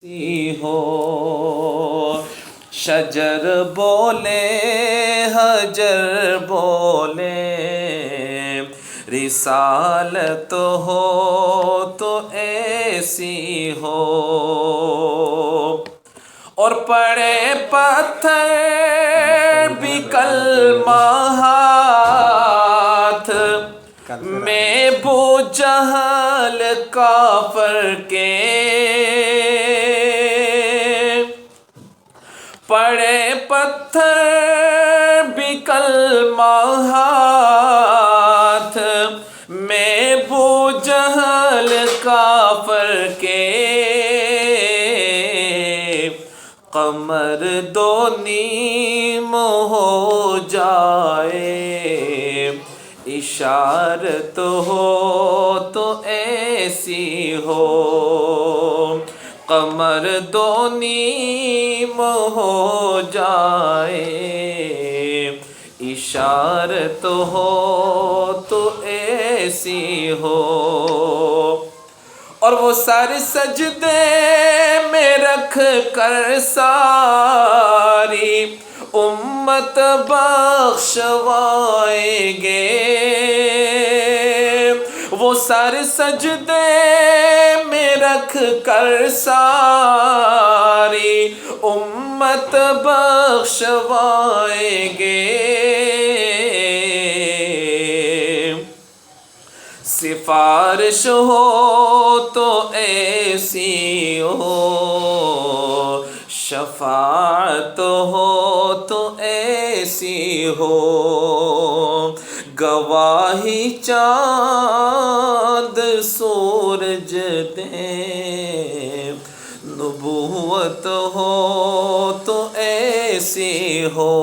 ہو شجر بولے حجر بولے رسالت ہو تو ایسی ہو اور پڑے پتھر بھی کلمہ ہاتھ میں بو جہل کافر کے پڑے پتھر بھی کلمہ ہاتھ میں بو جہل کافر کے قمر دو نیم ہو جائے اشارت ہو تو ایسی ہو قمر دو نیم ہو جائے اشارت ہو تو ایسی ہو اور وہ سر سجدے میں رکھ کر ساری امت بخشوائیں گے وہ سر سجدے میں رکھ کر ساری امت بخشوائیں گے سفارش ہو تو ایسی ہو شفاعت ہو تو ایسی ہو گواہی چاند سورج دے نبوت ہو تو ایسی ہو